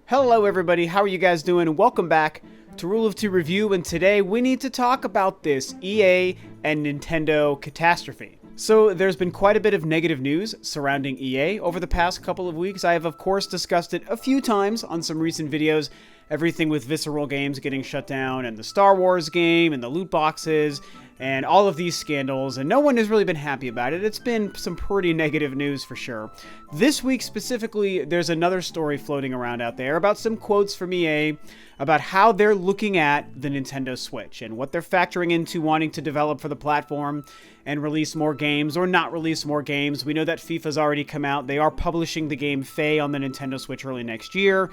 Hello everybody, how are you guys doing? Welcome back to Rule of Two Review, and today we need to talk about this EA and Nintendo catastrophe. So there's been quite a bit of negative news surrounding EA over the past couple of weeks. I have of course discussed it a few times on some recent videos, everything with Visceral Games getting shut down and the Star Wars game and the loot boxes and all of these scandals, and no one has really been happy about it. It's been some pretty negative news for sure. This week specifically, there's another story floating around out there about some quotes from EA about how they're looking at the Nintendo Switch and what they're factoring into wanting to develop for the platform and release more games or not release more games. We know that FIFA's already come out. They are publishing the game Fais on the Nintendo Switch early next year.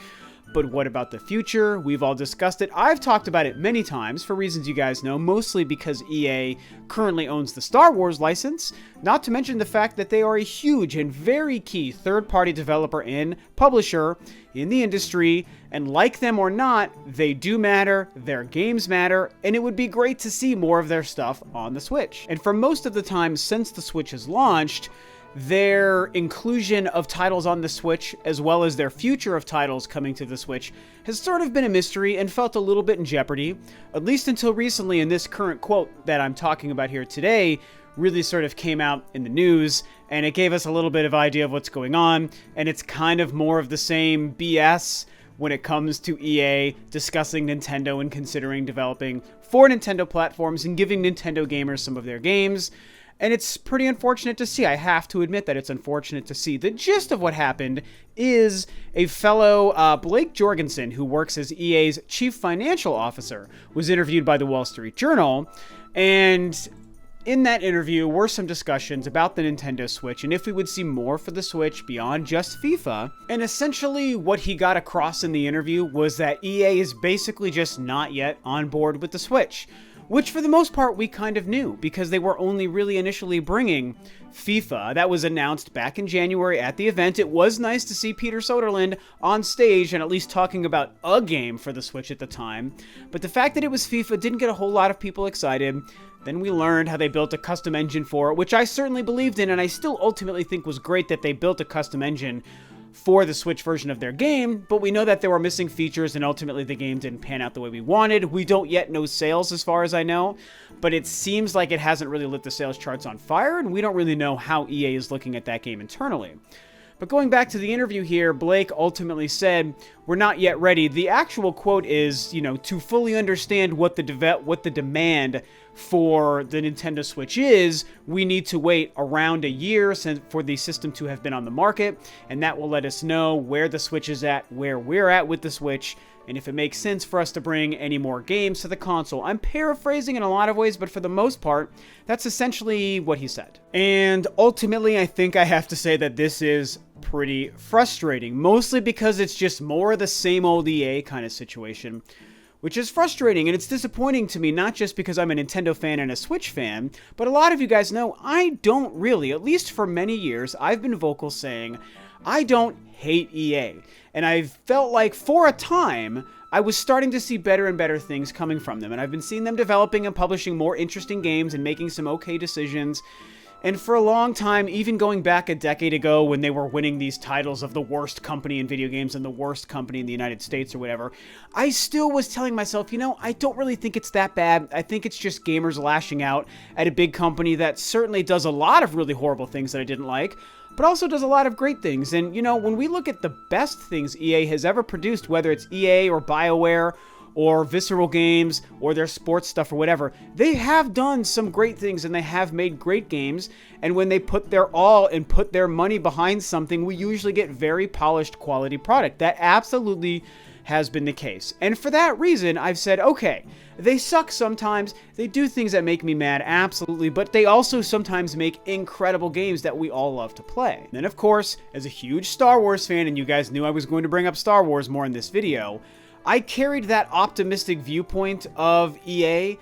But what about the future? We've all discussed it. I've talked about it many times for reasons you guys know, mostly because EA currently owns the Star Wars license, not to mention the fact that they are a huge and very key third-party developer and publisher in the industry, and like them or not, they do matter, their games matter, and it would be great to see more of their stuff on the Switch. And for most of the time since the Switch has launched, their inclusion of titles on the Switch, as well as their future of titles coming to the Switch, has sort of been a mystery and felt a little bit in jeopardy, at least until recently. And this current quote that I'm talking about here today really sort of came out in the news, and it gave us a little bit of idea of what's going on, and it's kind of more of the same BS when it comes to EA discussing Nintendo and considering developing for Nintendo platforms and giving Nintendo gamers some of their games. And it's pretty unfortunate to see. I have to admit that it's unfortunate to see. The gist of what happened is a fellow, Blake Jorgensen, who works as EA's chief financial officer, was interviewed by the Wall Street Journal. And in that interview were some discussions about the Nintendo Switch and if we would see more for the Switch beyond just FIFA. And essentially what he got across in the interview was that EA is basically just not yet on board with the Switch. Which for the most part we kind of knew, because they were only really initially bringing FIFA. That was announced back in January at the event. It was nice to see Peter Soderlund on stage and at least talking about a game for the Switch at the time. But the fact that it was FIFA didn't get a whole lot of people excited. Then we learned how they built a custom engine for it, which I certainly believed in, and I still ultimately think was great that they built a custom engine for the Switch version of their game, but we know that there were missing features and ultimately the game didn't pan out the way we wanted. We don't yet know sales as far as I know, but it seems like it hasn't really lit the sales charts on fire, and we don't really know how EA is looking at that game internally. But going back to the interview here, Blake ultimately said, "We're not yet ready." The actual quote is, to fully understand what the demand for the Nintendo Switch is, we need to wait around a year for the system to have been on the market, and that will let us know where the Switch is at, where we're at with the Switch, and if it makes sense for us to bring any more games to the console. I'm paraphrasing in a lot of ways, but for the most part, that's essentially what he said. And ultimately, I think I have to say that this is pretty frustrating, mostly because it's just more of the same old EA kind of situation, which is frustrating, and it's disappointing to me, not just because I'm a Nintendo fan and a Switch fan, but a lot of you guys know I don't really, at least for many years, I've been vocal saying I don't hate EA, and I've felt like for a time I was starting to see better and better things coming from them, and I've been seeing them developing and publishing more interesting games and making some okay decisions. And for a long time, even going back a decade ago when they were winning these titles of the worst company in video games and the worst company in the United States or whatever, I still was telling myself, I don't really think it's that bad. I think it's just gamers lashing out at a big company that certainly does a lot of really horrible things that I didn't like, but also does a lot of great things. And, when we look at the best things EA has ever produced, whether it's EA or BioWare or Visceral Games, or their sports stuff or whatever, they have done some great things and they have made great games, and when they put their all and put their money behind something, we usually get very polished quality product. That absolutely has been the case. And for that reason, I've said, okay, they suck sometimes, they do things that make me mad, absolutely, but they also sometimes make incredible games that we all love to play. And then of course, as a huge Star Wars fan, and you guys knew I was going to bring up Star Wars more in this video, I carried that optimistic viewpoint of EA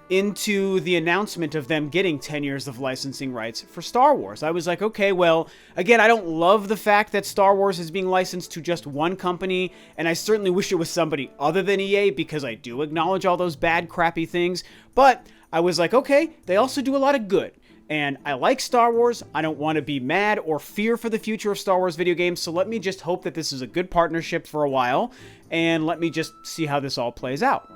into the announcement of them getting 10 years of licensing rights for Star Wars. I was like, okay, well, again, I don't love the fact that Star Wars is being licensed to just one company, and I certainly wish it was somebody other than EA, because I do acknowledge all those bad, crappy things, but I was like, okay, they also do a lot of good. And I like Star Wars. I don't want to be mad or fear for the future of Star Wars video games, so let me just hope that this is a good partnership for a while, and let me just see how this all plays out.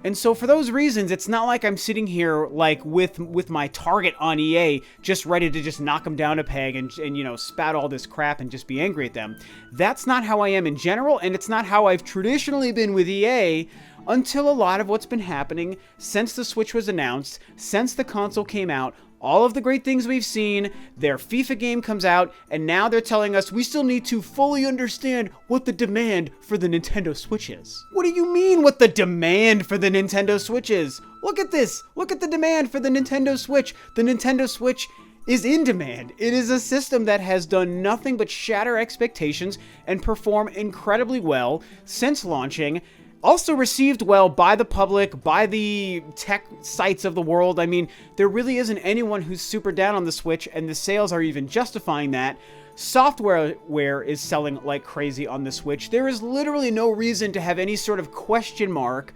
And so for those reasons, it's not like I'm sitting here like with my target on EA, just ready to just knock them down a peg and you know, spat all this crap and just be angry at them. That's not how I am in general, and it's not how I've traditionally been with EA until a lot of what's been happening since the Switch was announced, since the console came out. All of the great things we've seen, their FIFA game comes out, and now they're telling us we still need to fully understand what the demand for the Nintendo Switch is. What do you mean what the demand for the Nintendo Switch is? Look at this! Look at the demand for the Nintendo Switch! The Nintendo Switch is in demand. It is a system that has done nothing but shatter expectations and perform incredibly well since launching. Also received well by the public, by the tech sites of the world. I mean, there really isn't anyone who's super down on the Switch, and the sales are even justifying that. Software is selling like crazy on the Switch. There is literally no reason to have any sort of question mark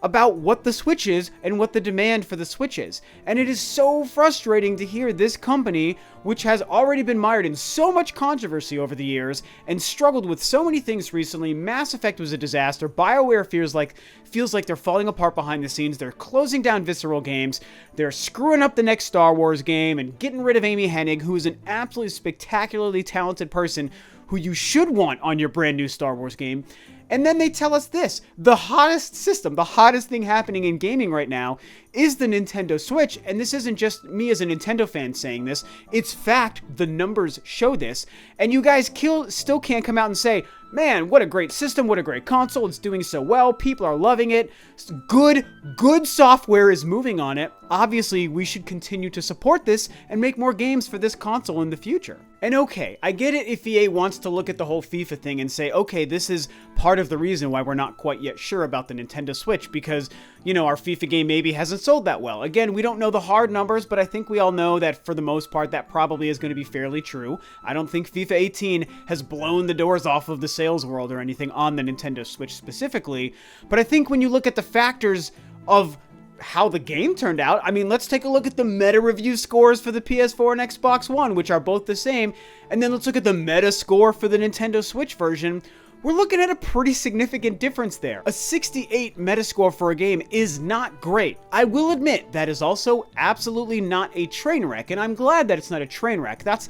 about what the Switch is and what the demand for the Switch is. And it is so frustrating to hear this company, which has already been mired in so much controversy over the years and struggled with so many things recently. Mass Effect was a disaster. BioWare feels like they're falling apart behind the scenes. They're closing down Visceral Games. They're screwing up the next Star Wars game and getting rid of Amy Hennig, who is an absolutely spectacularly talented person who you should want on your brand new Star Wars game. And then they tell us this, the hottest system, the hottest thing happening in gaming right now is the Nintendo Switch. And this isn't just me as a Nintendo fan saying this, it's fact, the numbers show this. And you guys still can't come out and say, man, what a great system, what a great console, it's doing so well, people are loving it, good software is moving on it. Obviously, we should continue to support this and make more games for this console in the future. And okay, I get it if EA wants to look at the whole FIFA thing and say, okay, this is part of the reason why we're not quite yet sure about the Nintendo Switch, because, you know, our FIFA game maybe hasn't sold that well. Again, we don't know the hard numbers, but I think we all know that for the most part, that probably is going to be fairly true. I don't think FIFA 18 has blown the doors off of the sales world or anything on the Nintendo Switch specifically, but I think when you look at the factors of how the game turned out, I mean, let's take a look at the meta review scores for the PS4 and Xbox One, which are both the same, and then let's look at the meta score for the Nintendo Switch version. We're looking at a pretty significant difference there. A 68 Metascore for a game is not great. I will admit that is also absolutely not a train wreck, and I'm glad that it's not a train wreck. That's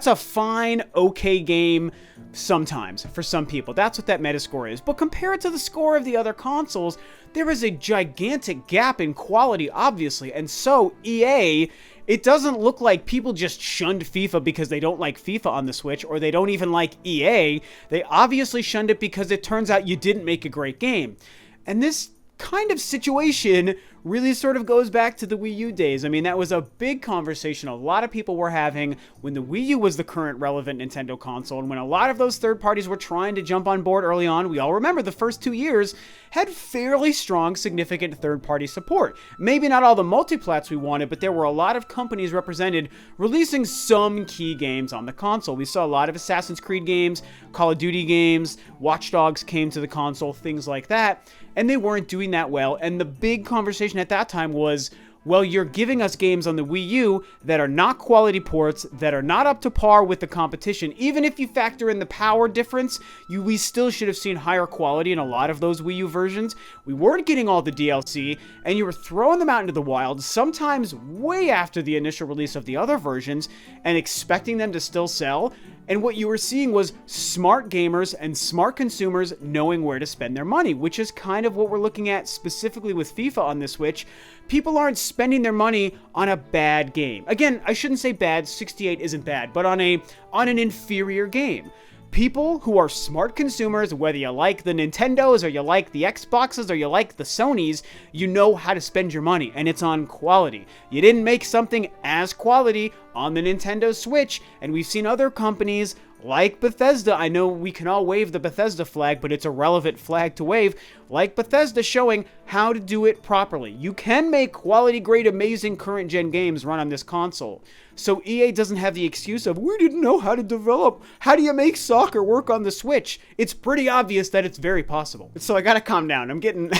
a fine, okay game sometimes for some people. That's what that Metascore is. But compared to the score of the other consoles, there is a gigantic gap in quality, obviously, and so EA, it doesn't look like people just shunned FIFA because they don't like FIFA on the Switch, or they don't even like EA. They obviously shunned it because it turns out you didn't make a great game. And this kind of situation really sort of goes back to the Wii U days. I mean, that was a big conversation a lot of people were having when the Wii U was the current relevant Nintendo console, and when a lot of those third parties were trying to jump on board early on. We all remember the first 2 years had fairly strong, significant third-party support. Maybe not all the multiplats we wanted, but there were a lot of companies represented releasing some key games on the console. We saw a lot of Assassin's Creed games, Call of Duty games, Watch Dogs came to the console, things like that, and they weren't doing that well. And the big conversation at that time was, well, you're giving us games on the Wii U that are not quality ports, that are not up to par with the competition. Even if you factor in the power difference, we still should have seen higher quality in a lot of those Wii U versions. We weren't getting all the DLC, and you were throwing them out into the wild, sometimes way after the initial release of the other versions, and expecting them to still sell. And what you were seeing was smart gamers and smart consumers knowing where to spend their money, which is kind of what we're looking at specifically with FIFA on the Switch. People aren't spending their money on a bad game. Again, I shouldn't say bad, 68 isn't bad, but on an inferior game. People who are smart consumers, whether you like the Nintendos or you like the Xboxes or you like the Sonys, you know how to spend your money, and it's on quality. You didn't make something as quality on the Nintendo Switch, and we've seen other companies like Bethesda. I know we can all wave the Bethesda flag, but it's a relevant flag to wave. Like Bethesda showing how to do it properly. You can make quality, great, amazing current-gen games run on this console. So EA doesn't have the excuse of, we didn't know how to develop. How do you make soccer work on the Switch? It's pretty obvious that it's very possible. So I gotta calm down. I'm getting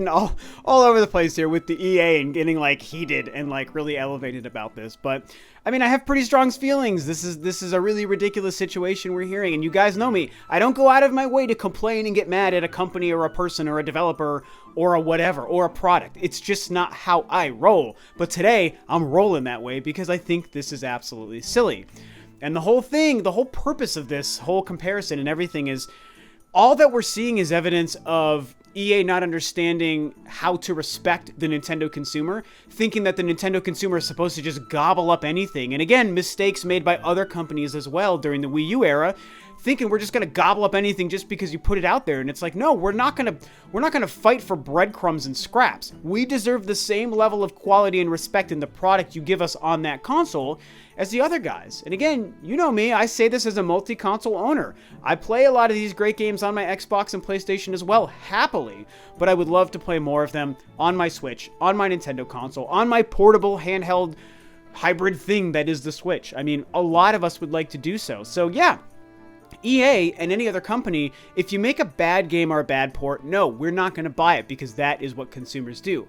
all over the place here with the EA and getting like heated and like really elevated about this. But I mean, I have pretty strong feelings. This is a really ridiculous situation we're hearing, and you guys know me. I don't go out of my way to complain and get mad at a company or a person or a developer or a whatever or a product. It's just not how I roll. But today, I'm rolling that way because I think this is absolutely silly. And the whole thing, the whole purpose of this whole comparison and everything is all that we're seeing is evidence of EA not understanding how to respect the Nintendo consumer, thinking that the Nintendo consumer is supposed to just gobble up anything. And again, mistakes made by other companies as well during the Wii U era, thinking we're just going to gobble up anything just because you put it out there. And it's like, no, we're not going to fight for breadcrumbs and scraps. We deserve the same level of quality and respect in the product you give us on that console as the other guys. And again, you know me, I say this as a multi-console owner. I play a lot of these great games on my Xbox and PlayStation as well, happily, but I would love to play more of them on my Switch, on my Nintendo console, on my portable handheld hybrid thing that is the Switch. I mean, a lot of us would like to do so. So yeah, EA and any other company, if you make a bad game or a bad port, no, we're not going to buy it because that is what consumers do.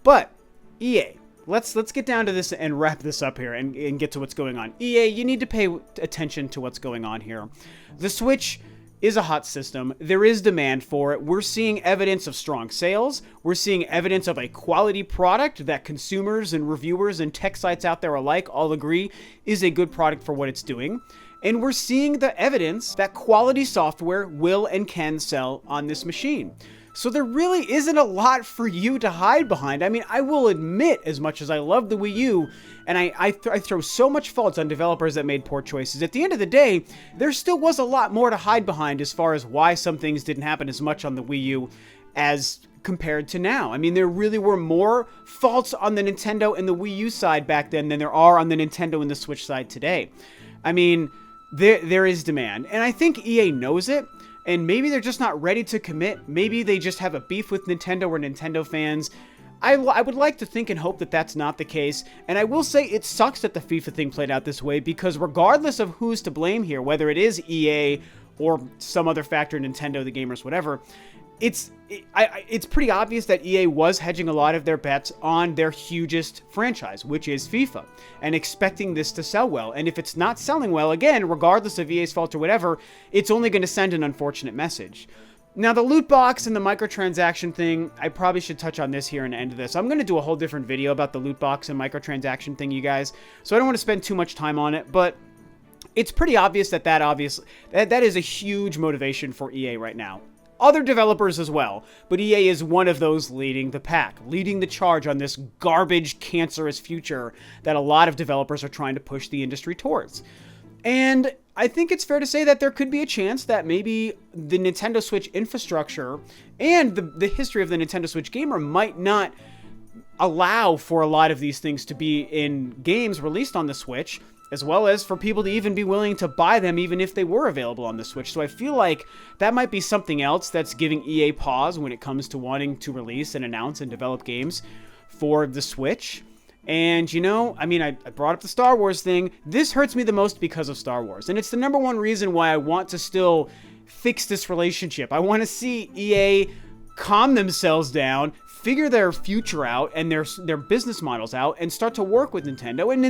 But EA, let's get down to this and wrap this up here and get to what's going on. EA, you need to pay attention to what's going on here. The Switch is a hot system. There is demand for it. We're seeing evidence of strong sales. We're seeing evidence of a quality product that consumers and reviewers and tech sites out there alike all agree is a good product for what it's doing. And we're seeing the evidence that quality software will and can sell on this machine. So there really isn't a lot for you to hide behind. I mean, I will admit, as much as I love the Wii U, and I throw so much faults on developers that made poor choices, at the end of the day, there still was a lot more to hide behind as far as why some things didn't happen as much on the Wii U as compared to now. I mean, there really were more faults on the Nintendo and the Wii U side back then than there are on the Nintendo and the Switch side today. I mean, there is demand, and I think EA knows it. And maybe they're just not ready to commit. Maybe they just have a beef with Nintendo or Nintendo fans. I would like to think and hope that that's not the case. And I will say it sucks that the FIFA thing played out this way because regardless of who's to blame here, whether it is EA or some other factor, Nintendo, the gamers, whatever, it's pretty obvious that EA was hedging a lot of their bets on their hugest franchise, which is FIFA, and expecting this to sell well. And if it's not selling well, again, regardless of EA's fault or whatever, it's only going to send an unfortunate message. Now, the loot box and the microtransaction thing, I probably should touch on this here and end this. I'm going to do a whole different video about the loot box and microtransaction thing, you guys, so I don't want to spend too much time on it, but it's pretty obvious that that is a huge motivation for EA right now. Other developers as well, but EA is one of those leading the pack, leading the charge on this garbage, cancerous future that a lot of developers are trying to push the industry towards. And I think it's fair to say that there could be a chance that maybe the Nintendo Switch infrastructure and the history of the Nintendo Switch gamer might not allow for a lot of these things to be in games released on the Switch, as well as for people to even be willing to buy them even if they were available on the Switch. So I feel like that might be something else that's giving EA pause when it comes to wanting to release and announce and develop games for the Switch. And, you know, I mean, I brought up the Star Wars thing. This hurts me the most because of Star Wars. And it's the number one reason why I want to still fix this relationship. I want to see EA calm themselves down, figure their future out and their business models out, and start to work with Nintendo. And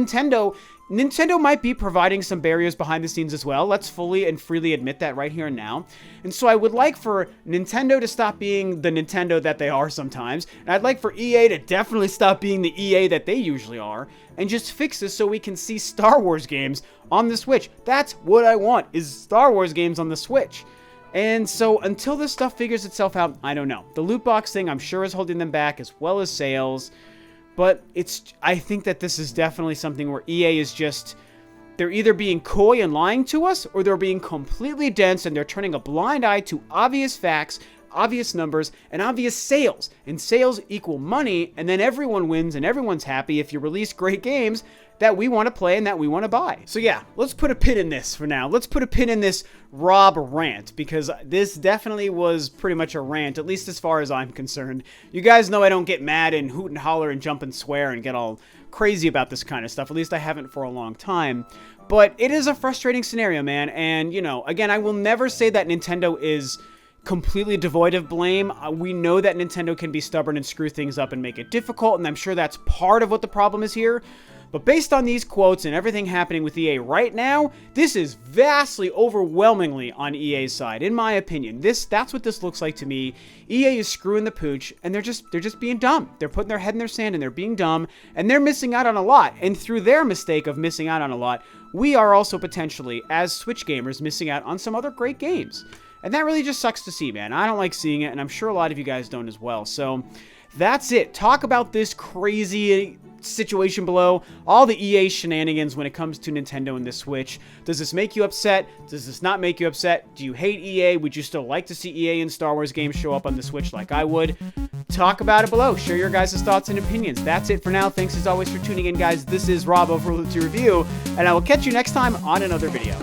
Nintendo might be providing some barriers behind the scenes as well. Let's fully and freely admit that right here and now. And so I would like for Nintendo to stop being the Nintendo that they are sometimes. And I'd like for EA to definitely stop being the EA that they usually are. And just fix this so we can see Star Wars games on the Switch. That's what I want, is Star Wars games on the Switch. And so until this stuff figures itself out, I don't know. The loot box thing, I'm sure, is holding them back, as well as sales. But I think that this is definitely something where EA is just, they're either being coy and lying to us, or they're being completely dense and they're turning a blind eye to obvious facts, obvious numbers, and obvious sales. And sales equal money, and then everyone wins and everyone's happy if you release great games. that we want to play and that we want to buy. So yeah, let's put a pin in this for now. Let's put a pin in this Rob rant, because this definitely was pretty much a rant, at least as far as I'm concerned. You guys know I don't get mad and hoot and holler and jump and swear and get all crazy about this kind of stuff. At least I haven't for a long time. But it is a frustrating scenario, man. And, you know, again, I will never say that Nintendo is completely devoid of blame. We know that Nintendo can be stubborn and screw things up and make it difficult, and I'm sure that's part of what the problem is here. But based on these quotes and everything happening with EA right now, this is vastly, overwhelmingly on EA's side, in my opinion. That's what this looks like to me. EA is screwing the pooch, and they're just being dumb. They're putting their head in their sand, and they're being dumb, and they're missing out on a lot. And through their mistake of missing out on a lot, we are also potentially, as Switch gamers, missing out on some other great games. And that really just sucks to see, man. I don't like seeing it, and I'm sure a lot of you guys don't as well. So that's it. Talk about this crazy situation below, all the EA shenanigans when it comes to Nintendo and the Switch. Does this make you upset? Does this not make you upset? Do you hate EA? Would you still like to see EA and Star Wars games show up on the Switch like I would? Talk about it below. Share your guys' thoughts and opinions. That's it for now. Thanks as always for tuning in, guys. This is Rob of Rule of Two Review, and I will catch you next time on another video.